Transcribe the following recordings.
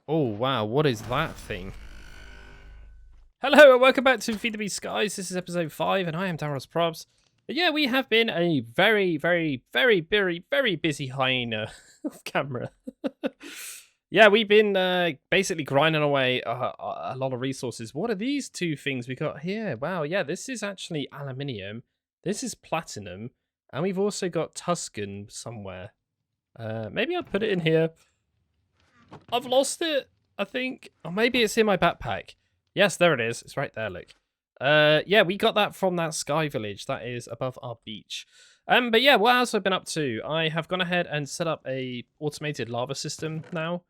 Oh, wow. What is that thing? Hello and welcome back to FTB Skies. This is episode 5 and I am DanRobzProbz. Yeah, we have been a very busy hyena of camera. Yeah, we've been basically grinding away a lot of resources. What are these two things we got here? Wow, yeah, this is actually aluminium. This is platinum. And we've also got Tuscan somewhere. Maybe I'll put it in here. I've lost it, I think. Or maybe it's in my backpack. Yes, there it is. It's right there, look. Yeah, we got that from that sky village that is above our beach. But yeah, what else have I been up to? I have gone ahead and set up a automated lava system now,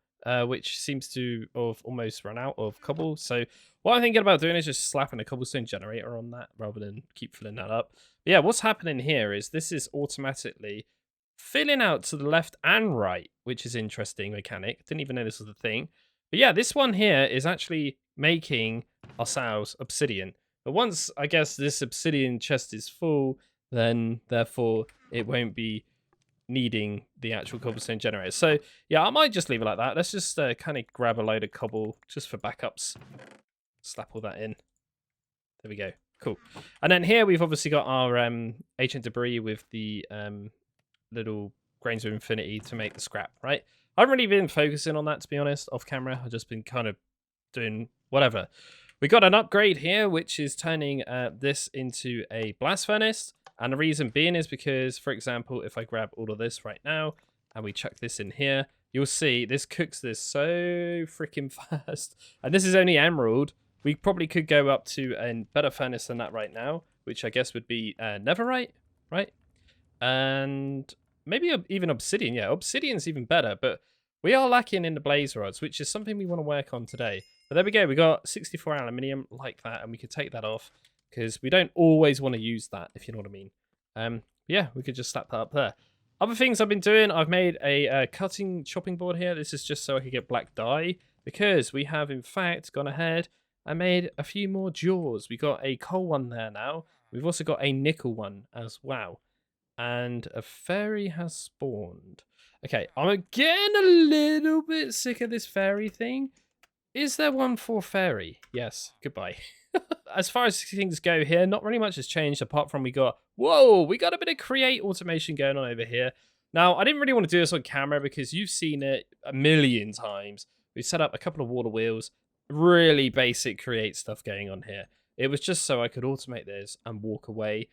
which seems to have almost run out of cobble. So what I'm thinking about doing is just slapping a cobblestone generator on that rather than keep filling that up. But yeah, what's happening here is this is automatically filling out to the left and right, which is interesting mechanic. Didn't even know this was a thing. But yeah, this one here is actually making ourselves obsidian. But once, I guess, this obsidian chest is full, then therefore it won't be needing the actual cobblestone generator. So yeah, I might just leave it like that. Let's just kind of grab a load of cobble just for backups. Slap all that in. There we go. Cool. And then here we've obviously got our ancient debris with the little grains of infinity to make the scrap, right? I haven't really been focusing on that, to be honest, off camera. I've just been kind of doing whatever. We got an upgrade here, which is turning this into a blast furnace. And the reason being is because, for example, if I grab all of this right now and we chuck this in here, you'll see this cooks this so freaking fast. And this is only emerald. We probably could go up to a better furnace than that right now, which I guess would be netherite, right? And maybe even obsidian. Yeah, obsidian's even better, but we are lacking in the blaze rods, which is something we want to work on today. But there we go. We got 64 aluminium like that, and we could take that off because we don't always want to use that, if you know what I mean. Yeah, we could just slap that up there. Other things I've been doing, I've made a cutting chopping board here. This is just so I could get black dye because we have, in fact, gone ahead and made a few more jaws. We got a coal one there now. We've also got a nickel one as well. And a fairy has spawned. Okay, I'm getting a little bit sick of this fairy thing. Is there one for fairy? Yes, goodbye. As far as things go here, not really much has changed apart from we got a bit of create automation going on over here. Now, I didn't really want to do this on camera because you've seen it a million times. We've set up a couple of water wheels, really basic create stuff going on here. It was just so I could automate this and walk away.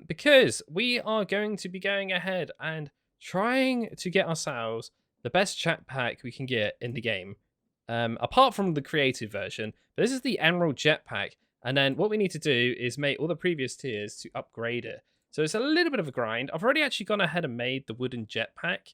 Because we are going to be going ahead and trying to get ourselves the best jetpack we can get in the game. Apart from the creative version, but this is the Emerald Jetpack. And then what we need to do is make all the previous tiers to upgrade it. So it's a little bit of a grind. I've already actually gone ahead and made the wooden jetpack.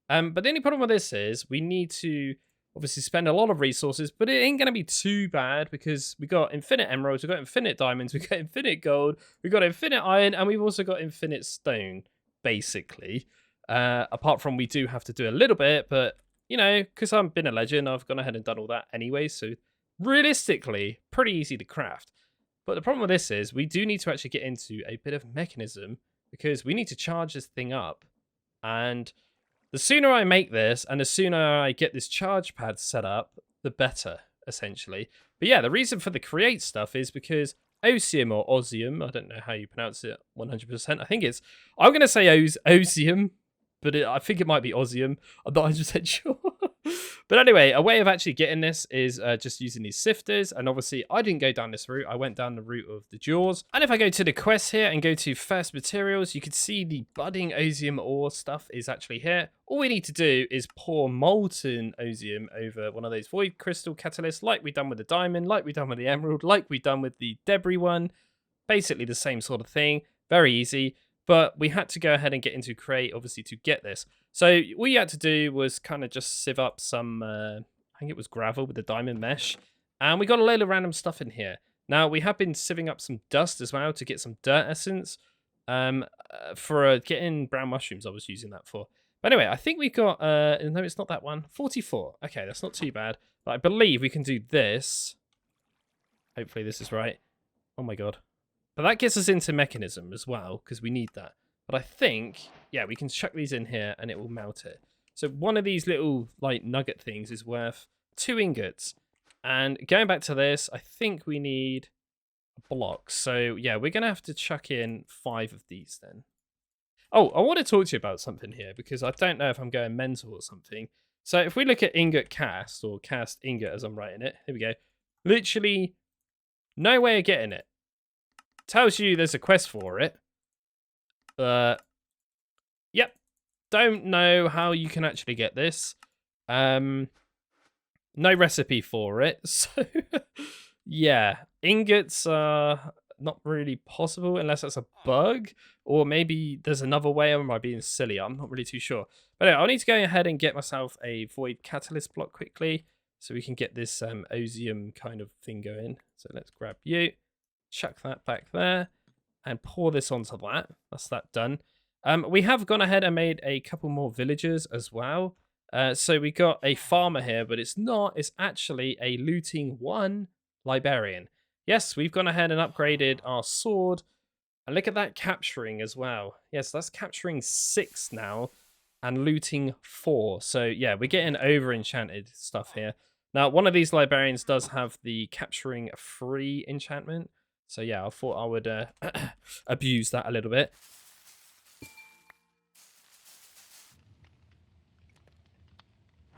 But the only problem with this is we need to obviously spend a lot of resources, but it ain't going to be too bad because we got infinite emeralds, we got infinite diamonds, we got infinite gold, we got infinite iron, and we've also got infinite stone, basically. Apart from we do have to do a little bit, but, you know, because I've been a legend, I've gone ahead and done all that anyway, so realistically, pretty easy to craft. But the problem with this is we do need to actually get into a bit of mechanism because we need to charge this thing up, and the sooner I make this and the sooner I get this charge pad set up, the better, essentially. But yeah, the reason for the create stuff is because Osium or Osium, I don't know how you pronounce it 100%. I think it's, I'm going to say Osium, but I think it might be Osium. I'm not 100% sure. But anyway, a way of actually getting this is just using these sifters. And obviously, I didn't go down this route. I went down the route of the jaws. And if I go to the quest here and go to first materials, you can see the budding Osium ore stuff is actually here. All we need to do is pour molten Osium over one of those void crystal catalysts like we've done with the diamond, like we've done with the emerald, like we've done with the debris one. Basically the same sort of thing. Very easy. But we had to go ahead and get into create, obviously, to get this. So all you had to do was kind of just sieve up some, I think it was gravel with the diamond mesh. And we got a load of random stuff in here. Now, we have been sieving up some dust as well to get some dirt essence. For getting brown mushrooms, I was using that for. But anyway, I think we've got, no, it's not that one. 44. Okay, that's not too bad. But I believe we can do this. Hopefully this is right. Oh my god. But that gets us into mechanism as well, because we need that. But I think, yeah, we can chuck these in here and it will melt it. So one of these little, like, nugget things is worth 2 ingots. And going back to this, I think we need a block. So yeah, we're going to have to chuck in 5 of these then. Oh, I want to talk to you about something here because I don't know if I'm going mental or something. So if we look at ingot cast, or cast ingot as I'm writing it, here we go. Literally no way of getting it. Tells you there's a quest for it. Yep. Don't know how you can actually get this. No recipe for it. So yeah, ingots are not really possible unless that's a bug, or maybe there's another way. Or am I being silly? I'm not really too sure. But anyway, I'll need to go ahead and get myself a void catalyst block quickly so we can get this osium kind of thing going. So let's grab you, chuck that back there, and pour this onto that. That's that done. We have gone ahead and made a couple more villagers as well. So we got a farmer here, but it's not. It's actually a looting 1 librarian. Yes, we've gone ahead and upgraded our sword. And look at that capturing as well. Yes, that's capturing 6 now and looting 4. So yeah, we're getting over enchanted stuff here. Now, one of these librarians does have the capturing 3 enchantment. So yeah, I thought I would abuse that a little bit.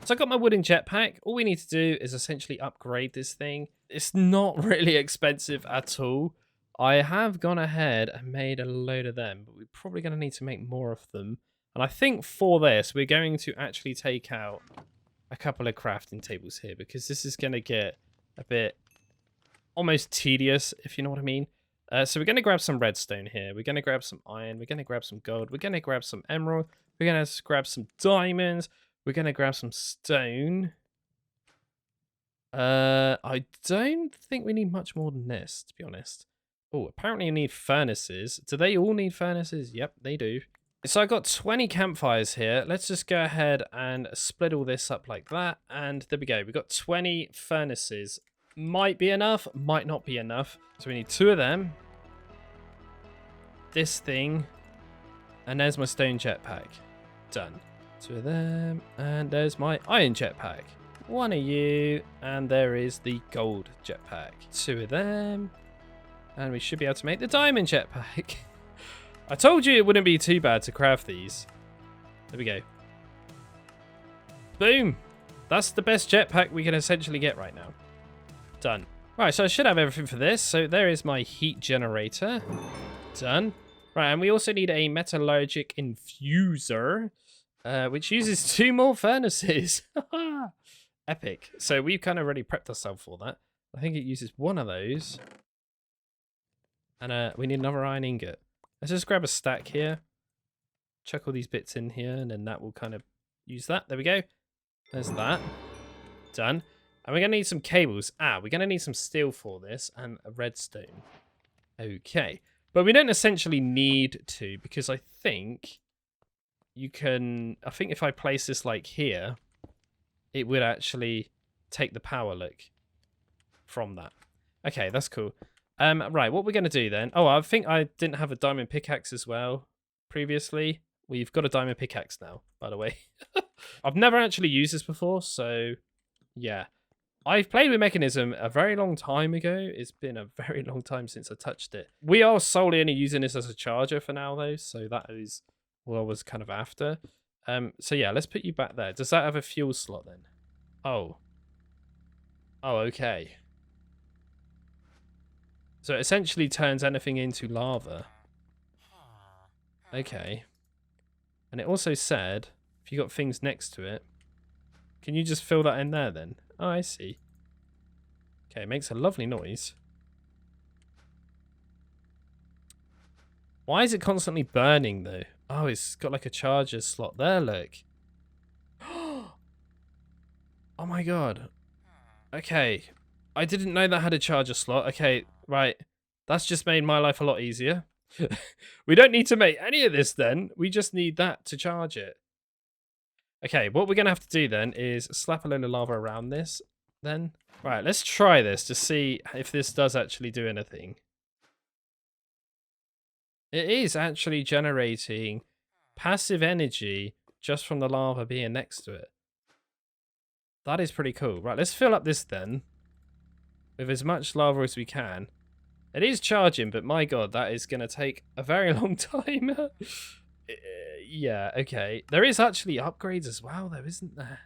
So I got my wooden jetpack. All we need to do is essentially upgrade this thing. It's not really expensive at all. I have gone ahead and made a load of them, but we're probably going to need to make more of them. And I think for this, we're going to actually take out a couple of crafting tables here, because this is going to get a bit almost tedious, if you know what I mean. So we're going to grab some redstone here. We're going to grab some iron. We're going to grab some gold. We're going to grab some emerald. We're going to grab some diamonds. We're going to grab some stone. I don't think we need much more than this, to be honest. Oh, apparently you need furnaces. Do they all need furnaces? Yep, they do. So I got 20 campfires here. Let's just go ahead and split all this up like that. And there we go. We've got 20 furnaces. Might be enough, might not be enough. So we need 2 of them. This thing. And there's my stone jetpack. Done. 2 of them. And there's my iron jetpack. 1 of you. And there is the gold jetpack. 2 of them. And we should be able to make the diamond jetpack. I told you it wouldn't be too bad to craft these. There we go. Boom. That's the best jetpack we can essentially get right now. Done. Right, so I should have everything for this. So there is my heat generator. Done. Right, and we also need a metallurgic infuser, which uses 2 more furnaces. Epic. So we've kind of already prepped ourselves for that. I think it uses 1 of those. And we need another iron ingot. Let's just grab a stack here. Chuck all these bits in here, and then that will kind of use that. There we go. There's that. Done. And we're going to need some cables. We're going to need some steel for this, and a redstone. Okay. But we don't essentially need to, because I think you can... I think if I place this like here, it would actually take the power, look, from that. Okay, that's cool. Right, what we're going to do then... Oh, I think I didn't have a diamond pickaxe as well previously. We've got a diamond pickaxe now, by the way. I've never actually used this before, so yeah. I've played with Mechanism a very long time ago. It's been a very long time since I touched it. We are solely only using this as a charger for now, though, so that is what I was kind of after. So yeah, let's put you back there. Does that have a fuel slot then? Oh. Oh, okay. So it essentially turns anything into lava. Okay. And it also said, if you got things next to it, can you just fill that in there then? Oh, I see. Okay, it makes a lovely noise. Why is it constantly burning though? Oh, it's got like a charger slot there, look. Oh my god. Okay. I didn't know that had a charger slot. Okay, right. That's just made my life a lot easier. We don't need to make any of this then. We just need that to charge it. Okay, what we're going to have to do then is slap a load of lava around this then. Right, let's try this to see if this does actually do anything. It is actually generating passive energy just from the lava being next to it. That is pretty cool. Right, let's fill up this then with as much lava as we can. It is charging, but my god, that is going to take a very long time. Yeah, okay. There is actually upgrades as well, though, isn't there?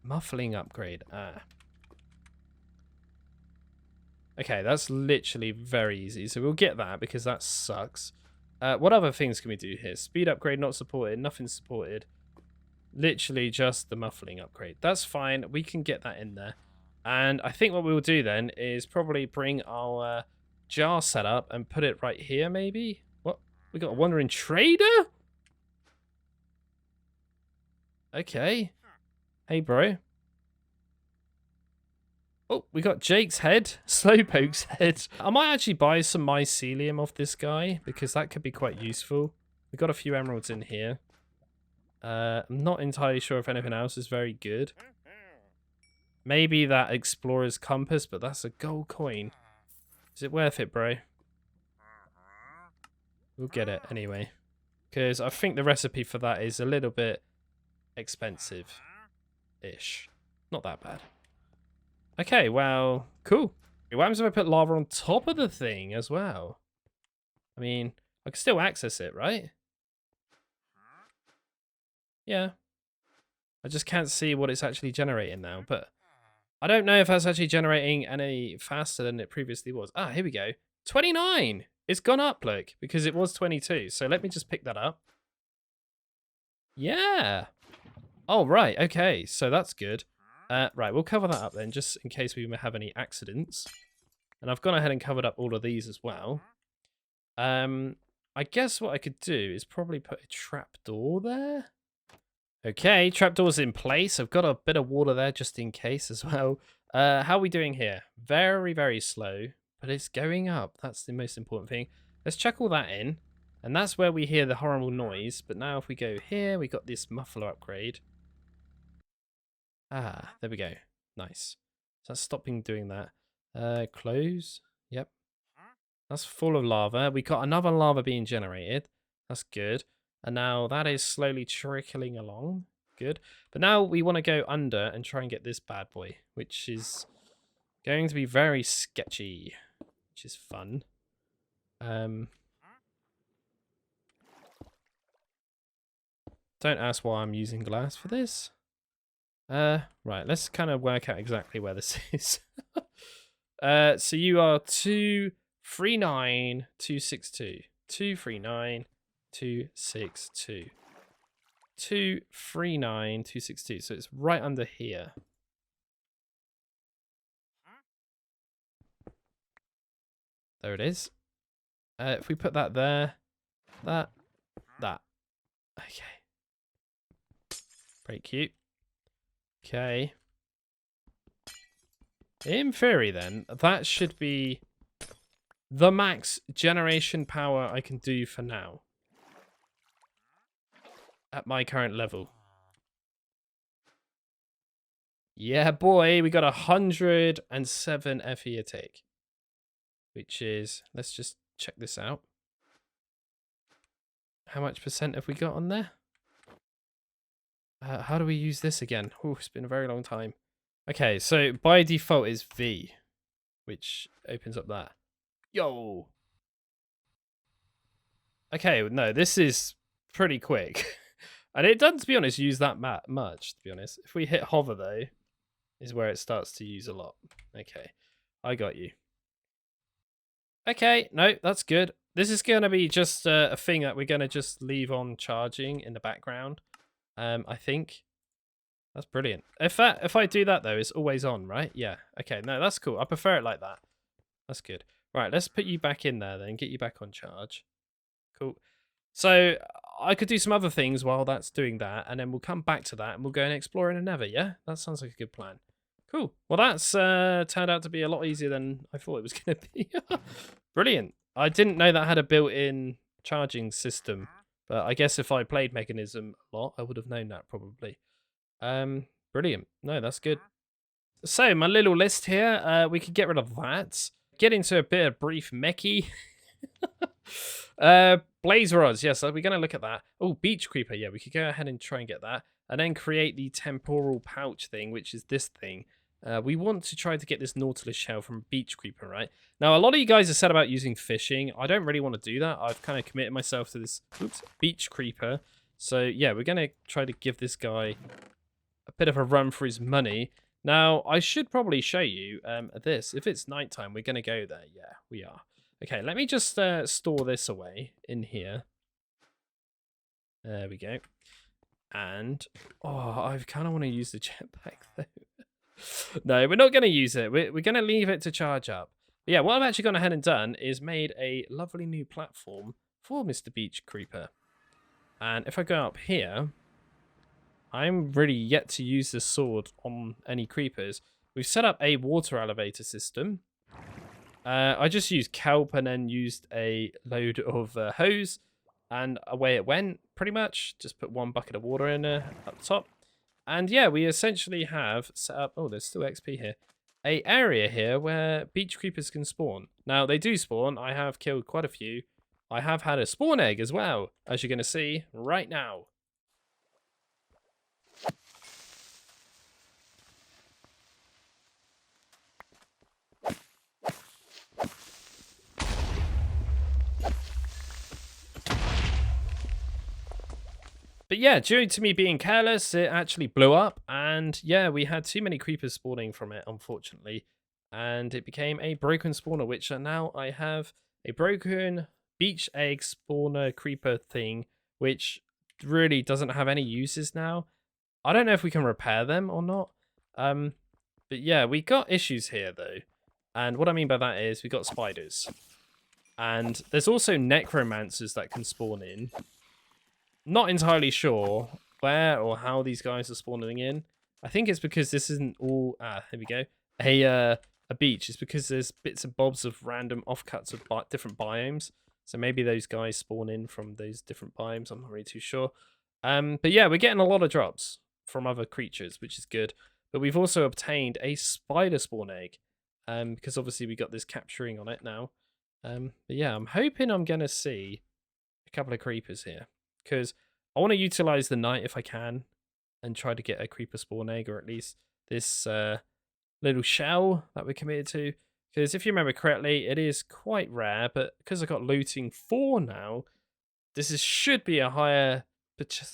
Muffling upgrade. Ah. Okay, that's literally very easy. So we'll get that because that sucks. What other things can we do here? Speed upgrade not supported. Nothing supported. Literally just the muffling upgrade. That's fine. We can get that in there. And I think what we'll do then is probably bring our jar setup and put it right here, maybe? What? We got a wandering trader? Okay. Hey, bro. Oh, we got Jake's head. Slowpoke's head. I might actually buy some mycelium off this guy because that could be quite useful. We got a few emeralds in here. I'm not entirely sure if anything else is very good. Maybe that explorer's compass, but that's a gold coin. Is it worth it, bro? We'll get it anyway. Because I think the recipe for that is a little bit expensive-ish. Not that bad. Okay, well, cool. What happens if I put lava on top of the thing as well? I mean, I can still access it, right? Yeah. I just can't see what it's actually generating now, but I don't know if that's actually generating any faster than it previously was. Ah, here we go. 29! It's gone up, look, because it was 22. So let me just pick that up. Yeah. Oh, right. Okay, so that's good. Right, we'll cover that up then, just in case we have any accidents. And I've gone ahead and covered up all of these as well. I guess what I could do is probably put a trapdoor there. Okay, trapdoor's in place. I've got a bit of water there just in case as well. How are we doing here? Very, very slow, but it's going up. That's the most important thing. Let's check all that in. And that's where we hear the horrible noise. But now if we go here, we got this muffler upgrade. Ah, there we go. Nice. So that's stopping doing that. Close. Yep. That's full of lava. We got another lava being generated. That's good. And now that is slowly trickling along. Good. But now we want to go under and try and get this bad boy, which is going to be very sketchy, which is fun. Don't ask why I'm using glass for this. Right, let's kind of work out exactly where this is. So you are 239,262. 239,262. 239,262. So it's right under here. There it is. If we put that there, that. Okay. Pretty cute. Okay. In theory, then, that should be the max generation power I can do for now. At my current level. Yeah, boy, we got 107 FE a tick. Which is, let's just check this out. How much percent have we got on there? How do we use this again? Oh, it's been a very long time. Okay, so by default is V, which opens up that. Yo! Okay, no, this is pretty quick. And it doesn't, to be honest, use that much, to be honest. If we hit hover, though, is where it starts to use a lot. Okay, I got you. Okay, no, that's good. This is going to be just a thing that we're going to just leave on charging in the background. I think. That's brilliant. If I do that, though, it's always on, right? Yeah. Okay, no, that's cool. I prefer it like that. That's good. Right, let's put you back in there then. Get you back on charge. Cool. So I could do some other things while that's doing that, and then we'll come back to that, and we'll go and explore in the Nether, yeah? That sounds like a good plan. Cool. Well, that's turned out to be a lot easier than I thought it was going to be. Brilliant. I didn't know that had a built-in charging system, but I guess if I played Mechanism a lot, I would have known that probably. Brilliant. No, that's good. So, my little list here, we could get rid of that. Get into a bit of brief mechy. Blaze rods, yes, we're going to look at that. Oh, beach creeper, yeah, we could go ahead and try and get that. and then create the temporal pouch thing, which is this thing. We want to try to get this Nautilus shell from Beach Creeper, right? Now, a lot of you guys have said about using fishing. I don't really want to do that. I've kind of committed myself to this Beach Creeper. So, yeah, we're going to try to give this guy a bit of a run for his money. Now, I should probably show you this. If it's nighttime, we're going to go there. Yeah, we are. Okay, let me just store this away in here. There we go. And, oh, I kind of want to use the jetpack, though. No, we're not going to use it. We're going to leave it to charge up. But yeah, what I've actually gone ahead and done is made a lovely new platform for Mr. Beach Creeper. And if I go up here, I'm really yet to use the sword on any creepers. We've set up a water elevator system. I just used kelp and then used a load of hose. And away it went, pretty much. Just put one bucket of water in there up top. And yeah, we essentially have set up... Oh, there's still XP here. A area here where beach creepers can spawn. Now, they do spawn. I have killed quite a few. I have had a spawn egg as well, as you're going to see right now. But yeah, due to me being careless, it actually blew up. And yeah, we had too many creepers spawning from it, unfortunately. And it became a broken spawner, which now I have a broken beach egg spawner creeper thing, which really doesn't have any uses now. I don't know if we can repair them or not. But yeah, we got issues here, though. And what I mean by that is we got spiders. And there's also necromancers that can spawn in. Not entirely sure where or how these guys are spawning in. I think it's because this isn't all... here we go. A beach. It's because there's bits and bobs of random offcuts of different biomes. So maybe those guys spawn in from those different biomes. I'm not really too sure. But yeah, we're getting a lot of drops from other creatures, which is good. But we've also obtained a spider spawn egg. Because obviously we got this capturing on it now. But yeah, I'm hoping I'm going to see a couple of creepers here. Because I want to utilize the night if I can and try to get a creeper spawn egg, or at least this little shell that we're committed to. Because if you remember correctly, it is quite rare, but because I got looting 4 now, should be a higher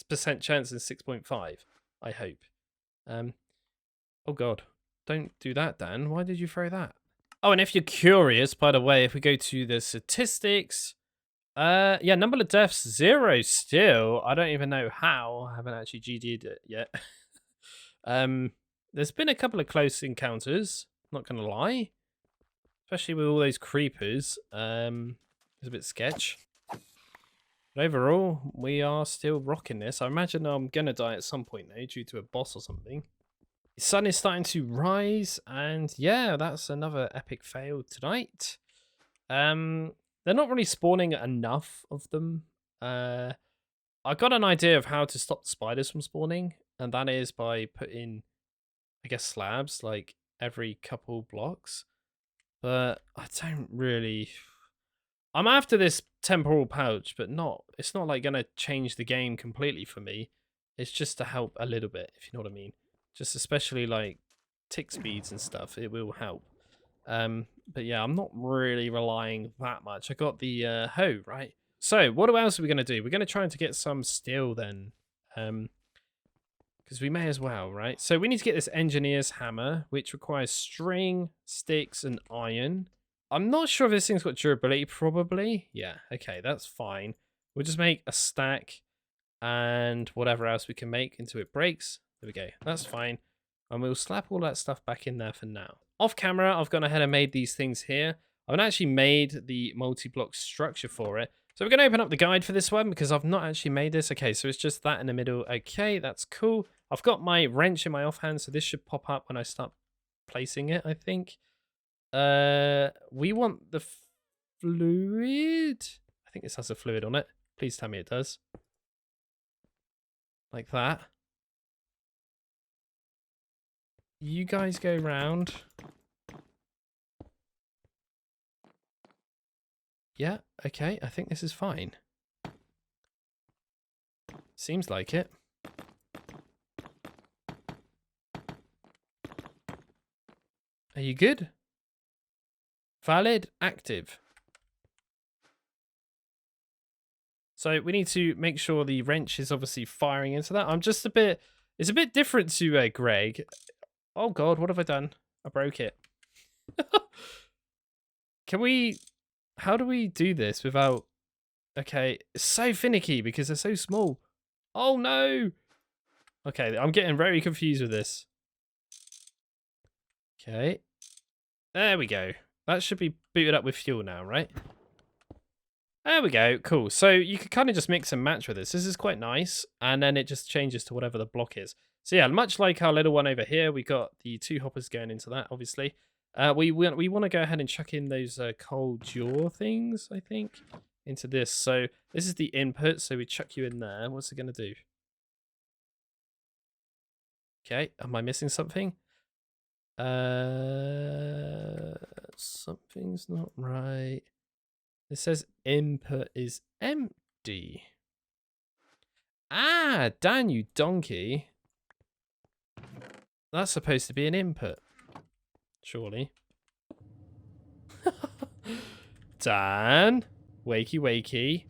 percent chance than 6.5, I hope. Oh god, don't do that, Dan. Why did you throw that? Oh, and if you're curious, by the way, if we go to the statistics... yeah, number of deaths 0 still. I don't even know how. I haven't actually GG'd it yet. There's been a couple of close encounters, not gonna lie. Especially with all those creepers. It's a bit sketch. But overall, we are still rocking this. I imagine I'm gonna die at some point though, due to a boss or something. The sun is starting to rise, and yeah, that's another epic fail tonight. They're not really spawning enough of them. I got an idea of how to stop the spiders from spawning, and that is by putting, I guess, slabs like every couple blocks. But I don't really... I'm after this temporal pouch, but it's not like gonna change the game completely for me. It's just to help a little bit, if you know what I mean. Just especially like tick speeds and stuff, it will help. But yeah, I'm not really relying that much. I got the hoe, right? So what else are we going to do? We're going to try to get some steel then. Because we may as well, right? So we need to get this engineer's hammer, which requires string, sticks, and iron. I'm not sure if this thing's got durability, probably. Yeah, okay, that's fine. We'll just make a stack and whatever else we can make until it breaks. There we go, that's fine. And we'll slap all that stuff back in there for now. Off camera, I've gone ahead and made these things here. I've actually made the multi-block structure for it. So we're going to open up the guide for this one because I've not actually made this. Okay, so it's just that in the middle. Okay, that's cool. I've got my wrench in my offhand, so this should pop up when I start placing it, I think. We want the fluid. I think this has a fluid on it. Please tell me it does. Like that. You guys go round. Yeah, okay, I think this is fine. Seems like it. Are you good? Valid, active. So we need to make sure the wrench is obviously firing into that. I'm just a bit, it's a bit different to Greg. Oh God, what have I done? I broke it. Can we, how do we do this without, okay, it's so finicky because they're so small. Oh no. Okay, I'm getting very confused with this. Okay. There we go. That should be booted up with fuel now, right? There we go. Cool. So you could kind of just mix and match with this. This is quite nice. And then it just changes to whatever the block is. So yeah, much like our little one over here, we got the 2 hoppers going into that, obviously. We want to go ahead and chuck in those coal jaw things, I think, into this. So this is the input. So we chuck you in there. What's it going to do? Okay. Am I missing something? Something's not right. It says input is empty. Ah, Dan, you donkey. That's supposed to be an input. Surely. Dan. Wakey, wakey.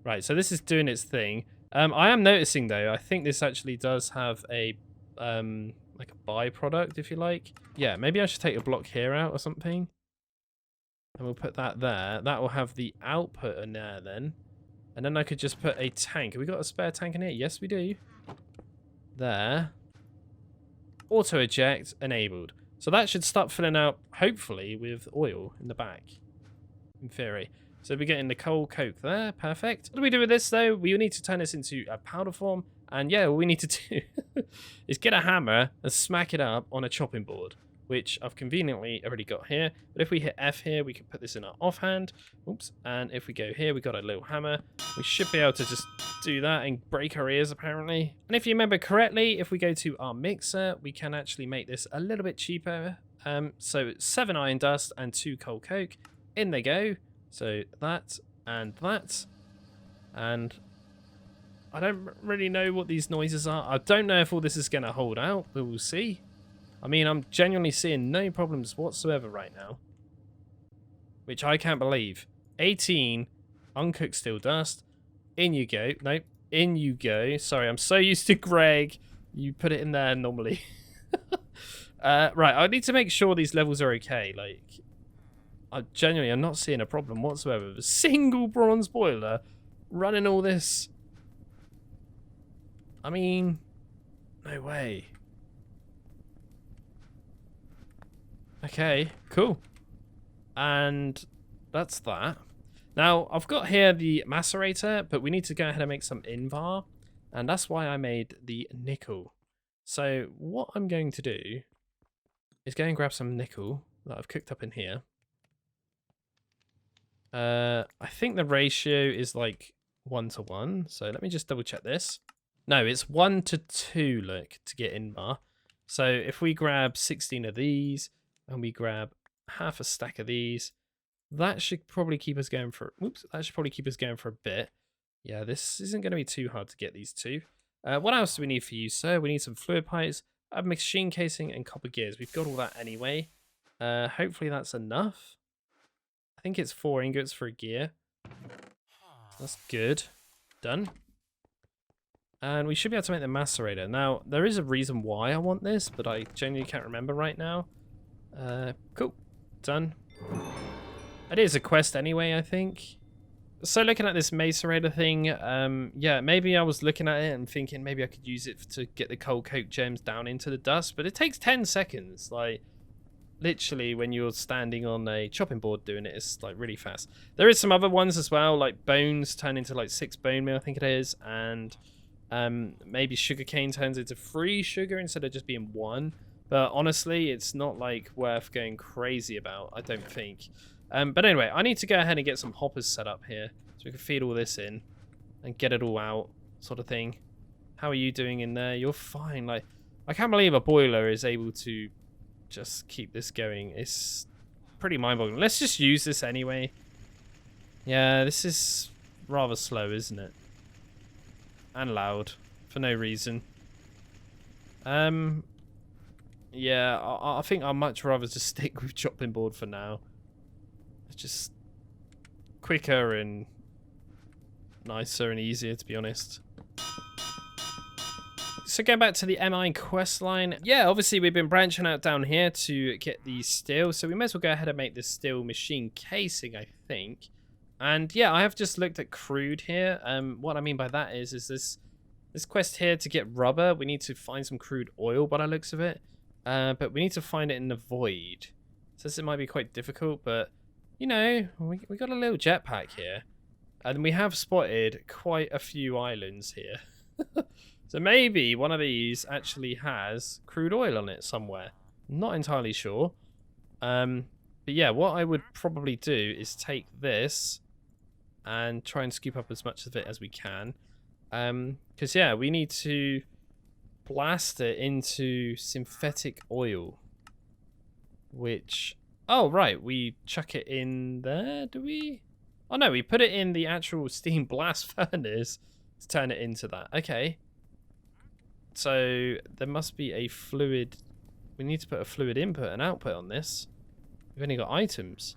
Right, so this is doing its thing. I am noticing, though, I think this actually does have a, like a byproduct, if you like. Yeah, maybe I should take a block here out or something. And we'll put that there. That will have the output in there then. And then I could just put a tank. Have we got a spare tank in here? Yes, we do. There. Auto eject enabled. So that should start filling out, hopefully, with oil in the back. In theory. So we're getting the coal coke there. Perfect. What do we do with this, though? We need to turn this into a powder form. And yeah, all we need to do is get a hammer and smack it up on a chopping board, which I've conveniently already got here. But if we hit F here, we can put this in our offhand. Oops. And if we go here, we got a little hammer. We should be able to just do that and break our ears, apparently. And if you remember correctly, if we go to our mixer, we can actually make this a little bit cheaper. So 7 iron dust and 2 coal coke. In they go. So that and that. And I don't really know what these noises are. I don't know if all this is going to hold out, but we'll see. I mean, I'm genuinely seeing no problems whatsoever right now. Which I can't believe. 18 uncooked steel dust. In you go. Nope. In you go. Sorry, I'm so used to Greg. You put it in there normally. Right, I need to make sure these levels are okay. Like, I'm not seeing a problem whatsoever. A single bronze boiler running all this. I mean, no way. Okay, cool. And that's that. Now, I've got here the macerator, but we need to go ahead and make some invar. And that's why I made the nickel. So what I'm going to do is go and grab some nickel that I've cooked up in here. I think the ratio is like 1:1. So let me just double check this. No, it's 1:2, look, to get invar. So if we grab 16 of these, and we grab half a stack of these, that should probably keep us going for, that should probably keep us going for a bit. Yeah, this isn't going to be too hard to get these two. What else do we need for you, sir? We need some fluid pipes, a machine casing, and copper gears. We've got all that anyway. Hopefully that's enough. I think it's 4 ingots for a gear. That's good. Done. And we should be able to make the macerator. Now, there is a reason why I want this, but I genuinely can't remember right now. Cool. Done. It is a quest anyway, I think. So looking at this macerator thing, yeah, maybe I was looking at it and thinking maybe I could use it to get the coal coke gems down into the dust, but it takes 10 seconds. Like, literally, when you're standing on a chopping board doing it, it's like really fast. There is some other ones as well, like bones turn into like 6 bone meal, I think it is, and maybe sugarcane turns into 3 sugar instead of just being 1. But honestly, it's not like worth going crazy about, I don't think. But anyway, I need to go ahead and get some hoppers set up here so we can feed all this in and get it all out, sort of thing. How are you doing in there? You're fine. Like, I can't believe a boiler is able to just keep this going. It's pretty mind-boggling. Let's just use this anyway. Yeah, this is rather slow, isn't it? And loud for no reason. Yeah, I think I'd much rather just stick with chopping board for now. It's just quicker and nicer and easier, to be honest. So going back to the MI quest line, yeah, obviously we've been branching out down here to get the steel, so we may as well go ahead and make this steel machine casing, I think. And yeah, I have just looked at crude here. What I mean by that is this quest here to get rubber, we need to find some crude oil by the looks of it. But we need to find it in the void. So this might be quite difficult, but you know, we got a little jetpack here. And we have spotted quite a few islands here. So maybe one of these actually has crude oil on it somewhere. Not entirely sure. But yeah, what I would probably do is take this and try and scoop up as much of it as we can. Because yeah, we need to blast it into synthetic oil. Which, oh right, we chuck it in there, do we? Oh no, we put it in the actual steam blast furnace to turn it into that. Okay. So there must be a fluid. We need to put a fluid input and output on this. We've only got items.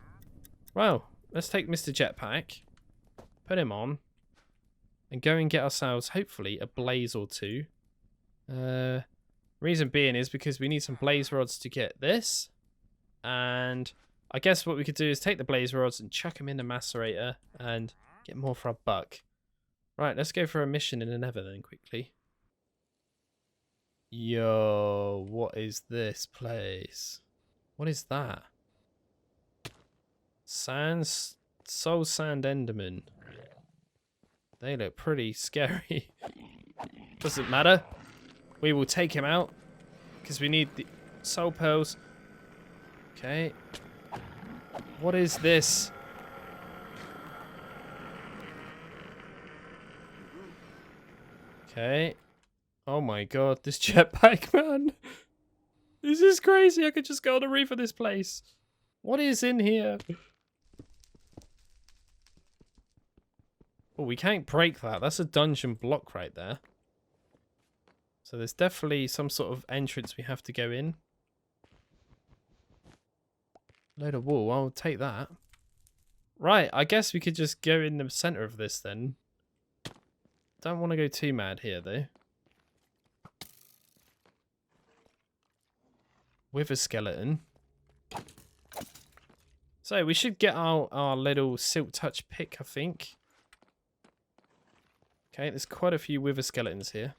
Well, let's take Mr. Jetpack, put him on, and go and get ourselves, hopefully, a blaze or two. Reason being is because we need some blaze rods to get this. And I guess what we could do is take the blaze rods and chuck them in the macerator and get more for our buck. Right, let's go for a mission in the Nether then quickly. Yo, what is this place? What is that? Soul Sand Enderman. They look pretty scary. Doesn't matter. We will take him out because we need the soul pearls. Okay. What is this? Okay. Oh my god, this jetpack, man. This is crazy. I could just go on the roof of this place. What is in here? Oh, we can't break that. That's a dungeon block right there. So there's definitely some sort of entrance we have to go in. Load of wool. I'll take that. Right, I guess we could just go in the center of this then. Don't want to go too mad here, though. With a skeleton. So we should get our little silk touch pick, I think. Okay, there's quite a few wither skeletons here.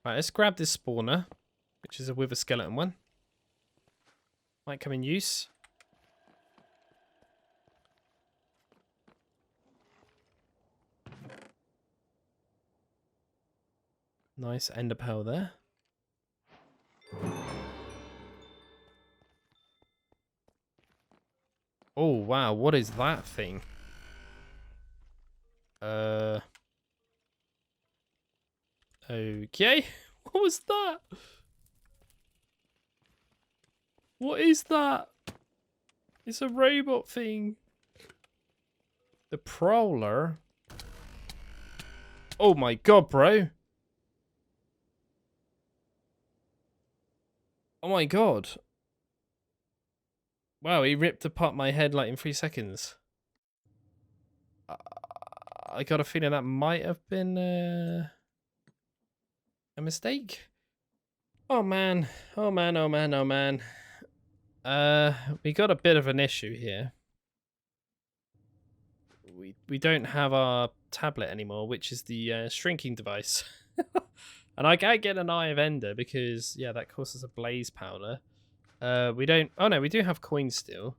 Right, let's grab this spawner, which is a wither skeleton one. Might come in use. Nice ender pearl there. Oh, wow. What is that thing? Okay. What was that? What is that? It's a robot thing. The Prowler. Oh my god, bro. Oh my god. Wow, he ripped apart my head like in 3 seconds. I got a feeling that might have been a mistake. Oh man. Oh man, oh man, oh man. We got a bit of an issue here. We don't have our tablet anymore, which is the shrinking device. And I can't get an Eye of Ender because, yeah, that costs us a blaze powder. We don't... Oh, no, we do have coins still.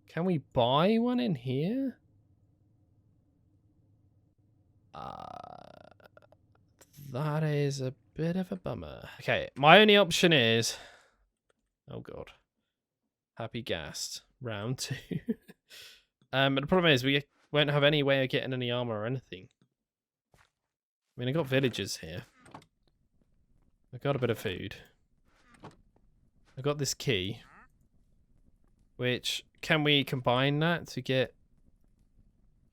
Can we buy one in here? That is a bit of a bummer. Okay, my only option is... Oh, God. Happy gassed. Round 2. But the problem is we won't have any way of getting any armor or anything. I mean, I got villagers here. I got a bit of food. I got this key. Which, can we combine that to get...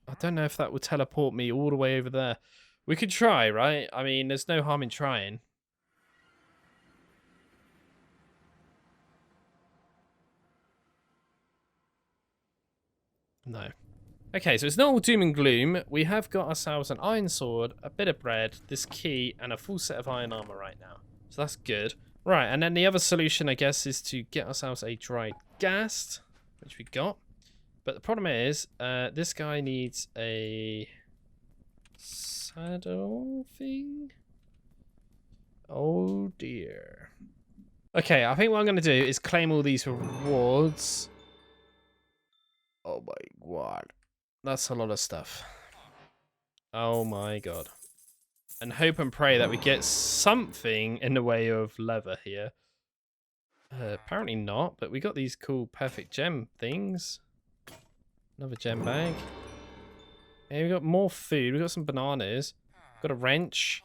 I don't know if that will teleport me all the way over there. We could try, right? I mean, there's no harm in trying. No. Okay, so it's not all doom and gloom. We have got ourselves an iron sword, a bit of bread, this key, and a full set of iron armor right now. So that's good. Right, and then the other solution, I guess, is to get ourselves a dried ghast, which we got. But the problem is, this guy needs a saddle thing. Oh dear. Okay, I think what I'm going to do is claim all these rewards. Oh my god. That's a lot of stuff. Oh my god. And hope and pray that we get something in the way of leather here. Apparently not, but we got these cool perfect gem things. Another gem bag. Hey, we got more food. We got some bananas. Got a wrench.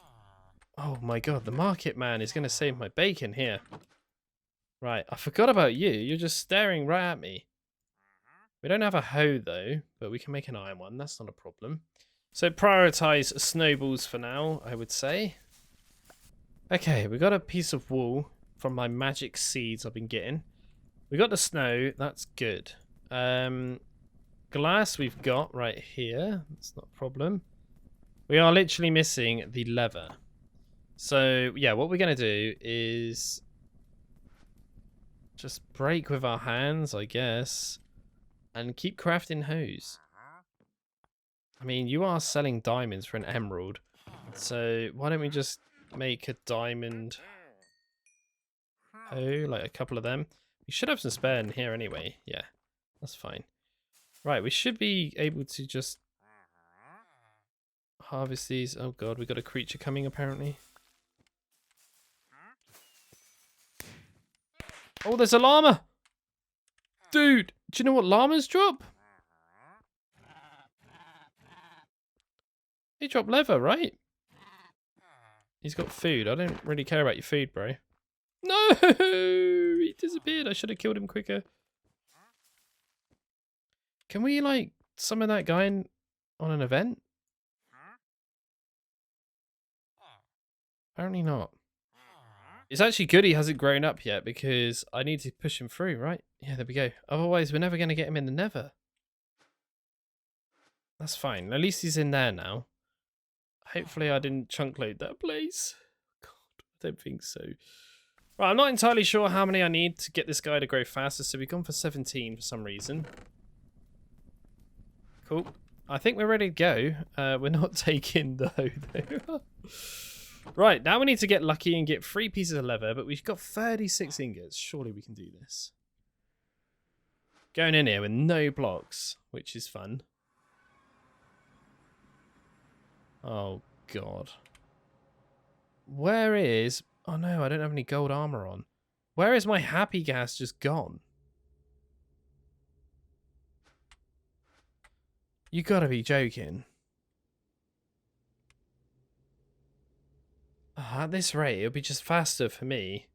Oh my god, the market man is going to save my bacon here. Right, I forgot about you. You're just staring right at me. We don't have a hoe though, but we can make an iron one. That's not a problem. So prioritize snowballs for now, I would say. Okay, we got a piece of wool from my magic seeds I've been getting. We got the snow. That's good. Glass we've got right here. That's not a problem. We are literally missing the leather. So, yeah, what we're going to do is just break with our hands, I guess, and keep crafting hoes. I mean, you are selling diamonds for an emerald, so why don't we just make a diamond hoe, like a couple of them? We should have some spare in here anyway. Yeah, that's fine. Right, we should be able to just harvest these. Oh god, we got a creature coming apparently. Oh, there's a llama! Dude, do you know what llamas drop? They drop leather, right? He's got food. I don't really care about your food, bro. No! He disappeared. I should have killed him quicker. Can we, like, summon that guy on an event? Apparently not. It's actually good he hasn't grown up yet because I need to push him through, right? Yeah, there we go. Otherwise, we're never going to get him in the Nether. That's fine. At least he's in there now. Hopefully I didn't chunk load that place. God, I don't think so. Right, I'm not entirely sure how many I need to get this guy to grow faster, so we've gone for 17 for some reason. Cool. I think we're ready to go. We're not taking the hoe, though. Right, now we need to get lucky and get 3 pieces of leather, but we've got 36 ingots. Surely we can do this. Going in here with no blocks, which is fun. Oh, God. Where is... Oh, no, I don't have any gold armor on. Where is my happy gas just gone? You gotta be joking. At this rate, it'll be just faster for me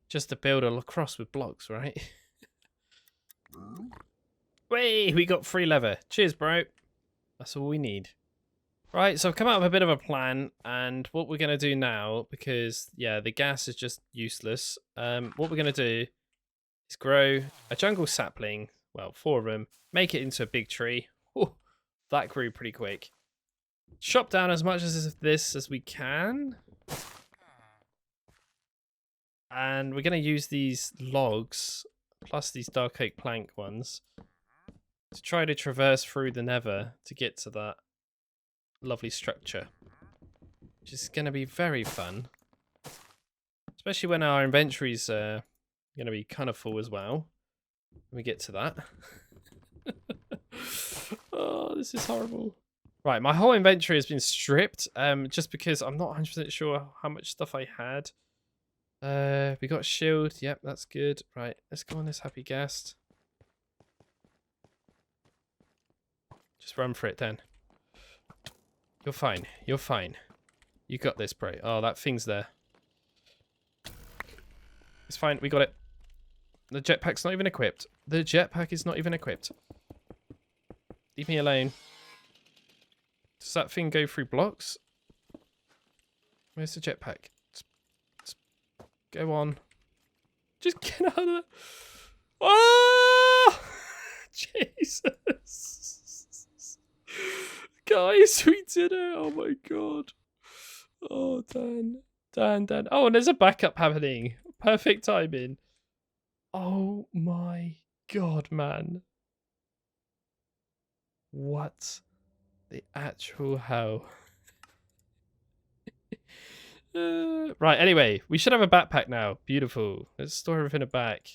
just to build a lacrosse with blocks, right? Wait, we got 3 leather. Cheers, bro. That's all we need. Right, so I've come out with a bit of a plan, and what we're going to do now, because, yeah, the gas is just useless, what we're going to do is grow a jungle sapling, well, 4 of them, make it into a big tree. Ooh, that grew pretty quick. Chop down as much of this as we can. And we're going to use these logs, plus these dark oak plank ones, to try to traverse through the Nether to get to that lovely structure, which is going to be very fun, especially when our inventory's going to be kind of full as well when we get to that. Oh, this is horrible. Right, my whole inventory has been stripped just because I'm not 100% sure how much stuff I had. We got a shield. Yep, that's good. Right, let's go on this happy ghast. Just run for it then. You're fine. You're fine. You got this, bro. Oh, that thing's there. It's fine. We got it. The jetpack's not even equipped. The jetpack is not even equipped. Leave me alone. Does that thing go through blocks? Where's the jetpack? Just go on. Just get out of there. Oh! Jesus. Guys, we did it. Oh my god. Oh, Dan. Dan. Oh, and there's a backup happening. Perfect timing. Oh my god, man. What the actual hell? Right, anyway, we should have a backpack now. Beautiful. Let's store everything in a back.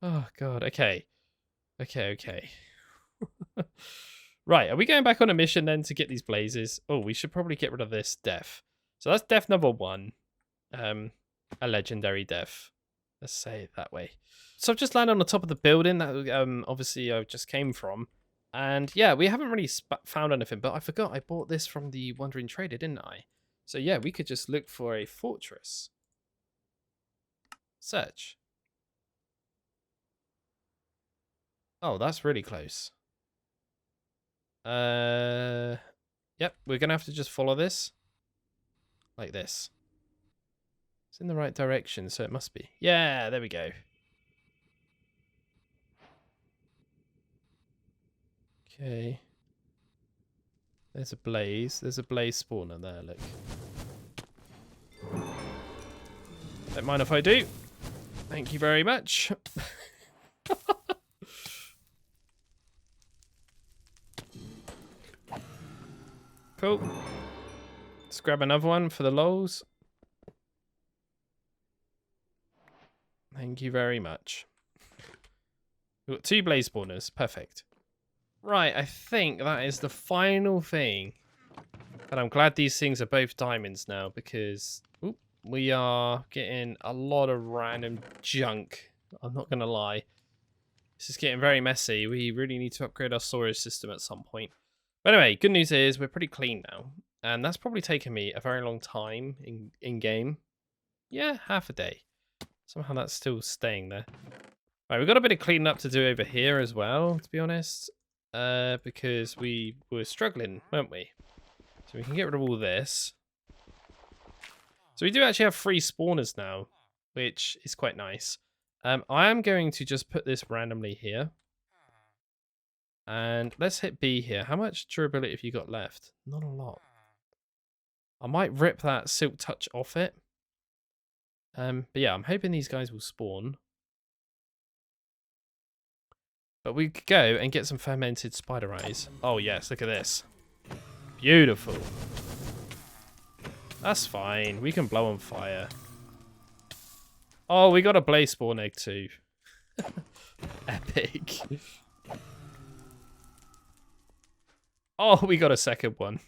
Oh god, okay. Okay. Right, are we going back on a mission then to get these blazes? Oh, we should probably get rid of this death. So that's death number 1. A legendary death. Let's say it that way. So I've just landed on the top of the building that obviously I just came from. And yeah, we haven't really found anything, but I forgot I bought this from the Wandering Trader, didn't I? So yeah, we could just look for a fortress. Search. Oh, that's really close. Yep, we're gonna have to just follow this. Like this. It's in the right direction, so it must be. Yeah, there we go. Okay. There's a blaze. There's a blaze spawner there, look. Don't mind if I do. Thank you very much. Cool. Let's grab another one for the lols. Thank you very much. We've got 2 blaze spawners. Perfect. Right, I think that is the final thing. And I'm glad these things are both diamonds now because we are getting a lot of random junk. I'm not going to lie. This is getting very messy. We really need to upgrade our storage system at some point. But anyway, good news is we're pretty clean now. And that's probably taken me a very long time in game. Yeah, half a day. Somehow that's still staying there. Right, we've got a bit of cleaning up to do over here as well, to be honest. Because we were struggling, weren't we? So we can get rid of all this. So we do actually have 3 spawners now, which is quite nice. I am going to just put this randomly here. And let's hit B here. How much durability have you got left? Not a lot. I might rip that silk touch off it. But yeah, I'm hoping these guys will spawn. But we could go and get some fermented spider eyes. Oh yes, look at this. Beautiful. That's fine. We can blow on fire. Oh, we got a blaze spawn egg too. Epic. Oh, we got a second one.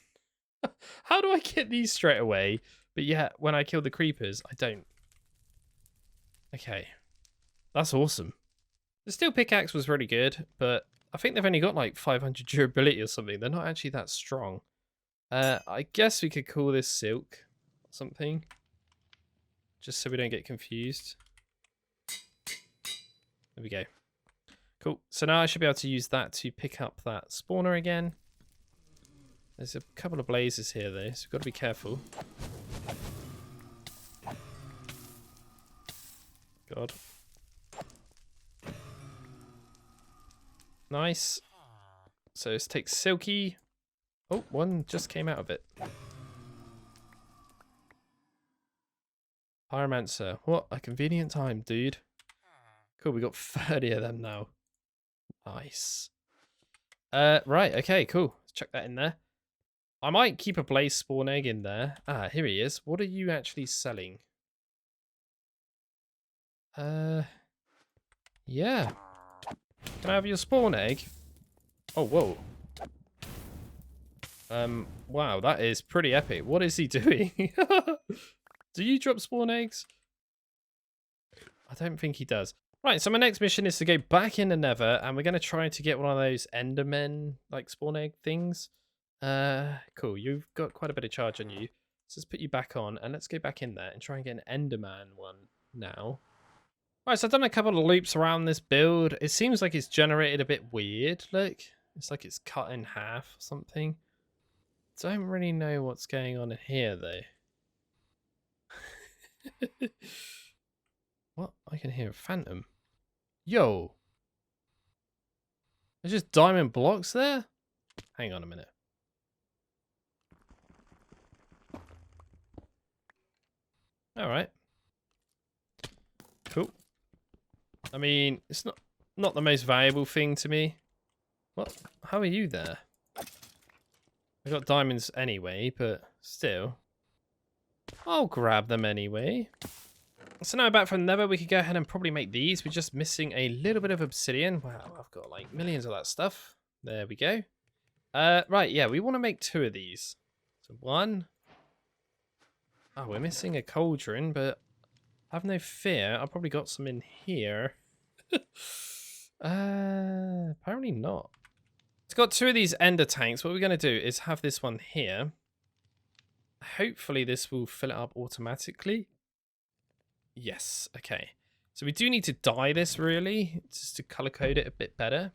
How do I get these straight away? But yeah, when I kill the creepers, I don't. Okay. That's awesome. The steel pickaxe was really good, but I think they've only got like 500 durability or something. They're not actually that strong. I guess we could call this silk or something. Just so we don't get confused. There we go. Cool. So now I should be able to use that to pick up that spawner again. There's a couple of blazes here though, so we've got to be careful. God. Nice. So let's take Silky. Oh, one just came out of it. Pyromancer. What a convenient time, dude. Cool, we got 30 of them now. Nice. Right, okay, cool. Let's chuck that in there. I might keep a blaze spawn egg in there. Ah, here he is. What are you actually selling? Yeah. Can I have your spawn egg? Oh, whoa. Wow, that is pretty epic. What is he doing? Do you drop spawn eggs? I don't think he does. Right, so my next mission is to go back in the Nether, and we're going to try to get one of those Endermen, like spawn egg things. Cool, you've got quite a bit of charge on you. So let's put you back on, and let's go back in there and try and get an Enderman one now. Right, so I've done a couple of loops around this build. It seems like it's generated a bit weird, look. It's like it's cut in half or something. Don't really know what's going on in here, though. What? I can hear a phantom. Yo. There's just diamond blocks there? Hang on a minute. Alright. Cool. I mean, it's not the most valuable thing to me. What? How are you there? I got diamonds anyway, but still. I'll grab them anyway. So now back from Nether, we could go ahead and probably make these. We're just missing a little bit of obsidian. Wow, I've got like millions of that stuff. There we go. Right, yeah, we want to make 2 of these. So 1. Oh, we're missing a cauldron, but have no fear. I've probably got some in here. Apparently not. It's got 2 of these ender tanks. What we're going to do is have this one here. Hopefully this will fill it up automatically. Yes, okay. So we do need to dye this really, just to color code it a bit better.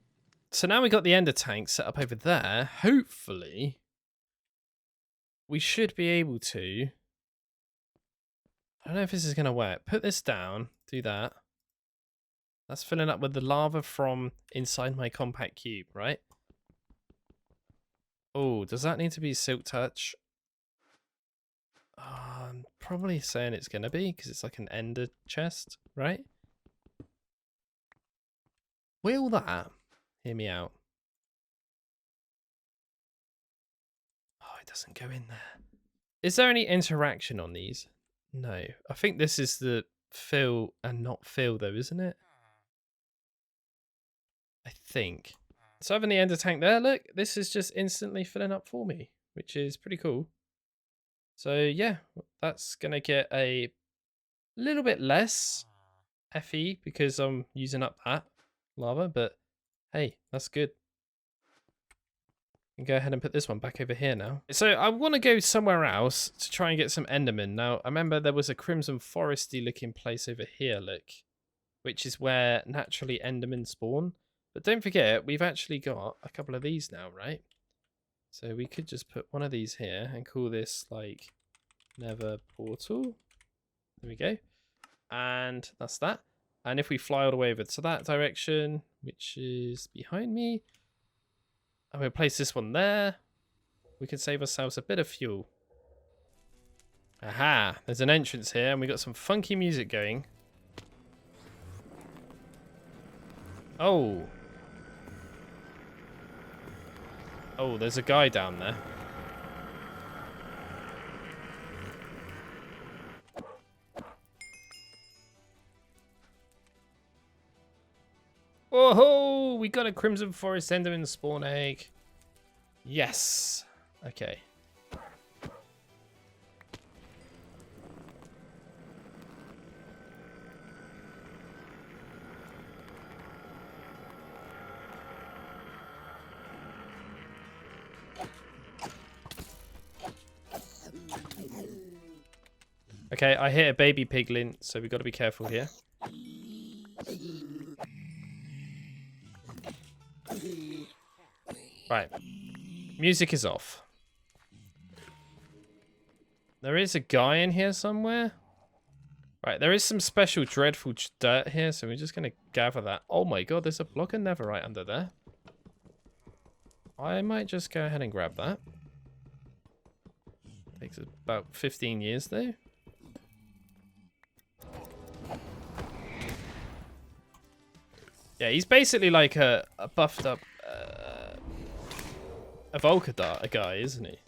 So now we got the ender tank set up over there. Hopefully we should be able to. I don't know if this is going to work. Put this down, do that. That's filling up with the lava from inside my compact cube, right? Oh, does that need to be silk touch? I'm probably saying it's going to be because it's like an ender chest, right? Will that? Hear me out. Oh, it doesn't go in there. Is there any interaction on these? No. I think this is the fill and not fill though, isn't it? I think. So having the ender tank there, look, this is just instantly filling up for me, which is pretty cool. So yeah, that's going to get a little bit less FE because I'm using up that lava, but hey, that's good. And go ahead and put this one back over here now. So I want to go somewhere else to try and get some Enderman. Now, I remember there was a crimson foresty looking place over here, look, which is where naturally Endermen spawn. But don't forget, we've actually got a couple of these now, right? So we could just put one of these here and call this like Nether portal. There we go. And that's that. And if we fly all the way over to that direction, which is behind me, I'm going to place this one there. We can save ourselves a bit of fuel. Aha, there's an entrance here and we got some funky music going. Oh. Oh, there's a guy down there. Whoa, we got a Crimson Forest Enderman spawn egg. Yes. Okay. Okay, I hit a baby piglin, so we've got to be careful here. Right. Music is off. There is a guy in here somewhere. Right, there is some special dreadful dirt here, so we're just going to gather that. Oh my god, there's a block of netherite under there. I might just go ahead and grab that. Takes about 15 years though. Yeah, he's basically like a buffed up a Volkadar guy, isn't he?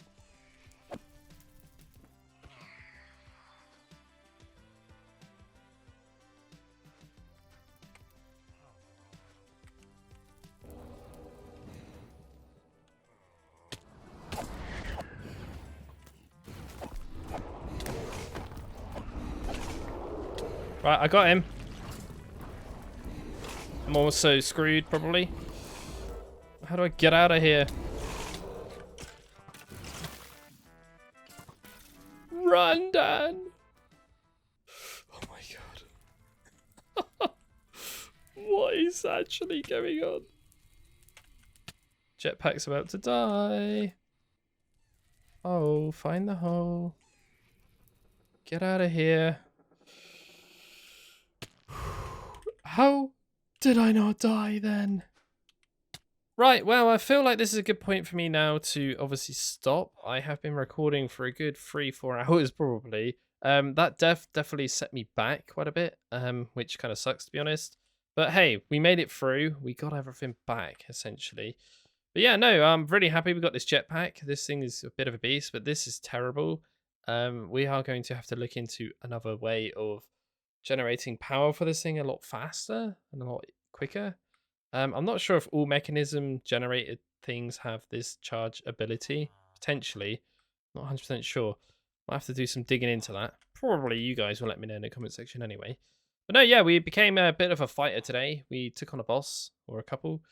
Right, I got him. I'm also screwed, probably. How do I get out of here? Run, Dan! Oh my god. What is actually going on? Jetpack's about to die. Oh, find the hole. Get out of here. How did I not die then? Right, well, I feel like this is a good point for me now to obviously stop. I have been recording for a good 3-4 hours probably. That definitely set me back quite a bit, which kind of sucks to be honest. But hey, we made it through. We got everything back essentially. But yeah, no, I'm really happy we got this jetpack. This thing is a bit of a beast, but this is terrible. We are going to have to look into another way of generating power for this thing a lot faster and a lot quicker. I'm not sure if all mechanism generated things have this charge ability. Potentially. Not 100% sure. I'll have to do some digging into that. Probably you guys will let me know in the comment section anyway. But no, yeah, we became a bit of a fighter today. We took on a boss, or a couple.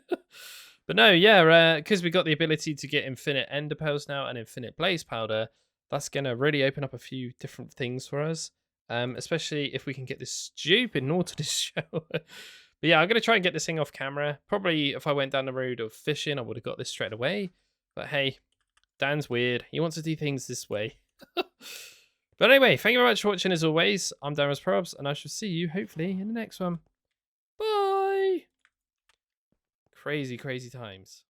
But no, yeah, because we got the ability to get infinite ender pearls now and infinite blaze powder, that's going to really open up a few different things for us. Especially if we can get this stupid Nautilus shell. But yeah, I'm going to try and get this thing off camera. Probably if I went down the road of fishing, I would have got this straight away. But hey, Dan's weird. He wants to do things this way. But anyway, thank you very much for watching as always. I'm DanRobzProbz, and I shall see you hopefully in the next one. Bye! Crazy, crazy times.